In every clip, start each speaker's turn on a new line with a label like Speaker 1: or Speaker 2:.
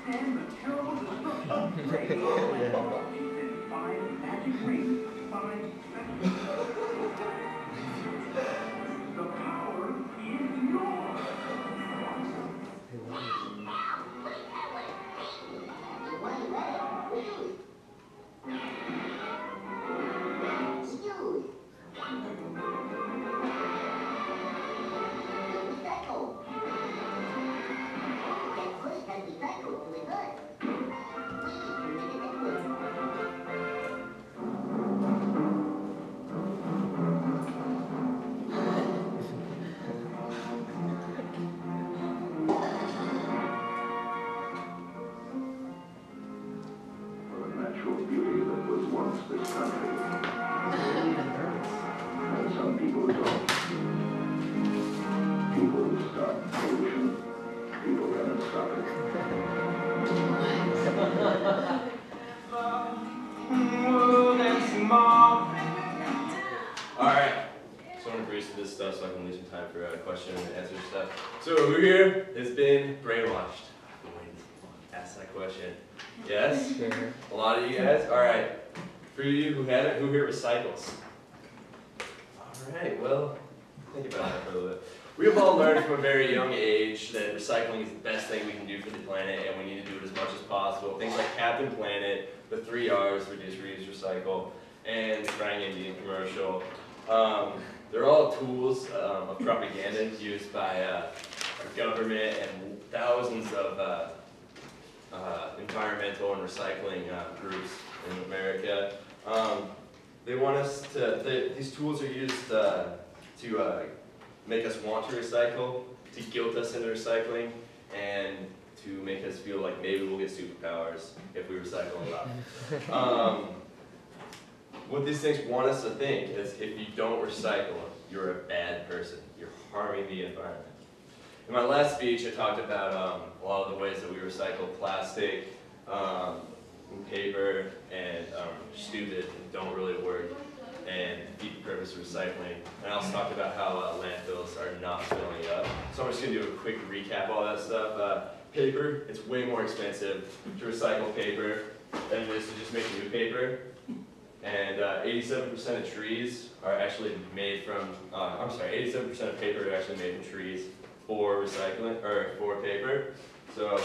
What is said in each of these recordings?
Speaker 1: withstand the terrible destruction of great and find magic rings, find the power is yours.
Speaker 2: Beauty that was once this country. And some people don't. People who start pollution. People gonna stop it.
Speaker 3: Alright, so I'm going to breeze through this stuff so I can leave some time for question and answer stuff. So who here has been brainwashed? Ask that question. Yes? A lot of you guys? Alright. For you who haven't, who here recycles? Alright, well, think about that for a little bit. We have all learned from a very young age that recycling is the best thing we can do for the planet, and we need to do it as much as possible. Things like Captain Planet, the 3 R's, reduce, reuse, recycle, and the Crying Indian commercial. They're all tools of propaganda used by our government and thousands of environmental and recycling groups in America. They want us to, these tools are used to make us want to recycle, to guilt us into recycling, and to make us feel like maybe we'll get superpowers if we recycle a lot. What these things want us to think is if you don't recycle, you're a bad person. You're harming the environment. In my last speech, I talked about a lot of the ways that we recycle plastic, paper, and stupid and don't really work and defeat the purpose of recycling. And I also talked about how landfills are not filling up. So I'm just going to do a quick recap of all that stuff. Paper, it's way more expensive to recycle paper than it is to just make new paper. And 87% of trees are actually made from, 87% of paper are actually made from trees for recycling, or for paper. So,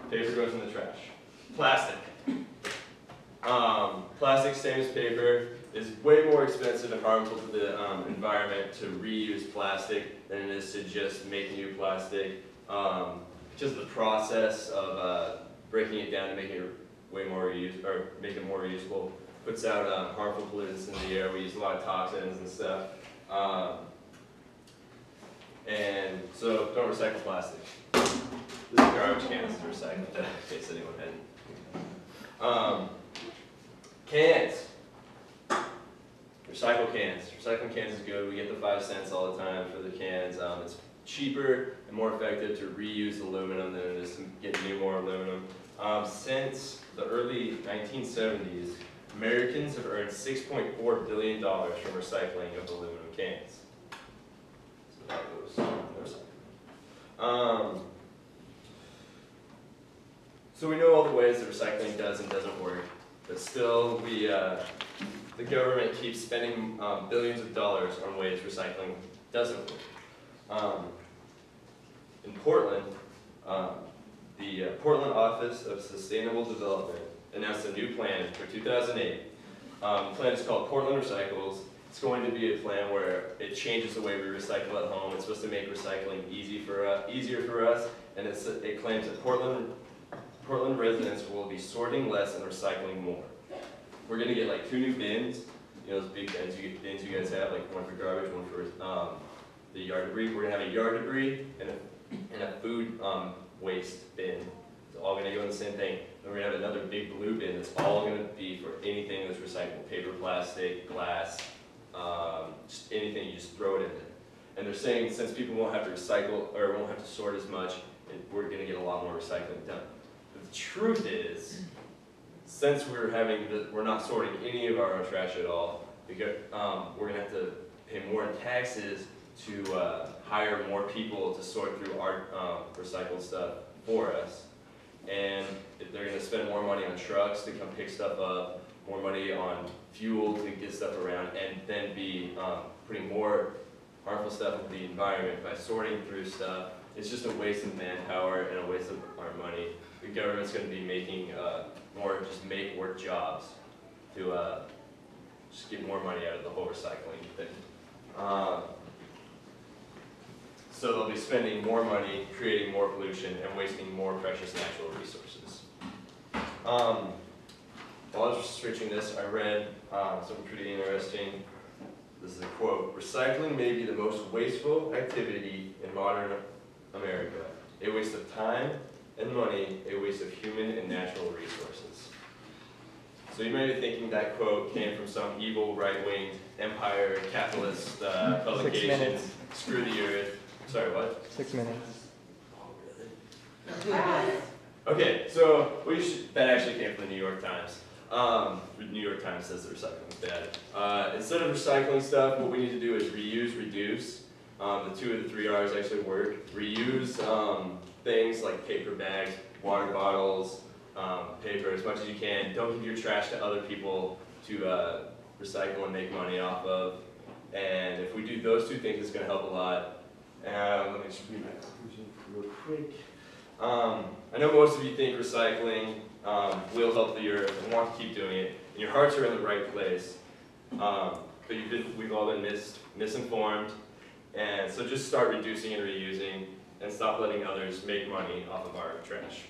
Speaker 3: paper goes in the trash. Plastic. Plastic, same as paper, is way more expensive and harmful to the environment to reuse plastic than it is to just make new plastic. Just the process of breaking it down to make it way more make it more reusable puts out harmful pollutants in the air. We use a lot of toxins and stuff. And so don't recycle plastic. This is garbage cans to recycle, in case anyone hadn't. Cans. Recycle cans. Recycling cans is good. We get the 5 cents all the time for the cans. It's cheaper and more effective to reuse aluminum than it is to get new more aluminum. Since the early 1970s, Americans have earned $6.4 billion from recycling of aluminum cans. So that goes in recycling. So we know all the ways that recycling does and doesn't work, but still the government keeps spending billions of dollars on ways recycling doesn't work. In Portland, the Portland Office of Sustainable Development announced a new plan for 2008. The plan is called Portland Recycles. It's going to be a plan where it changes the way we recycle at home. It's supposed to make recycling easier for us, and it claims that Portland residents will be sorting less and recycling more. We're going to get like 2 new bins, those big bins you guys have, like one for garbage, one for the yard debris. We're going to have a yard debris and a food waste bin. It's all going to go in the same thing. And we're going to have another big blue bin that's all going to be for anything that's recyclable. Paper, plastic, glass, just anything, you just throw it in there. And they're saying since people won't have to recycle, or won't have to sort as much, we're going to get a lot more recycling done. But the truth is, since we're not sorting any of our own trash at all, because we're going to have to pay more in taxes to hire more people to sort through our recycled stuff for us. And if they're going to spend more money on trucks to come pick stuff up, more money on fuel to get stuff around, and then be putting more harmful stuff into the environment by sorting through stuff, it's just a waste of manpower and a waste of our money. The government's going to be making just make work jobs to just get more money out of the whole recycling thing. So they'll be spending more money, creating more pollution, and wasting more precious natural resources. While I was researching this, I read something pretty interesting. This is a quote: "Recycling may be the most wasteful activity in modern America. A waste of time and money, a waste of human and natural resources." So you may be thinking that quote came from some evil right-wing empire capitalist publication.
Speaker 4: 6 minutes.
Speaker 3: Screw the earth. Sorry, what?
Speaker 4: 6 minutes.
Speaker 3: Okay, so that actually came from the New York Times. The New York Times says the recycling is bad. Instead of recycling stuff, what we need to do is reuse, reduce. The 2 of the 3 R's actually work. Reuse things like paper bags, water bottles, paper as much as you can. Don't give your trash to other people to recycle and make money off of. And if we do those 2 things, it's going to help a lot. Let me just read my conclusion real quick. I know most of you think recycling will help the earth and want to keep doing it, and your hearts are in the right place. But we've all been misinformed, and so just start reducing and reusing, and stop letting others make money off of our trash.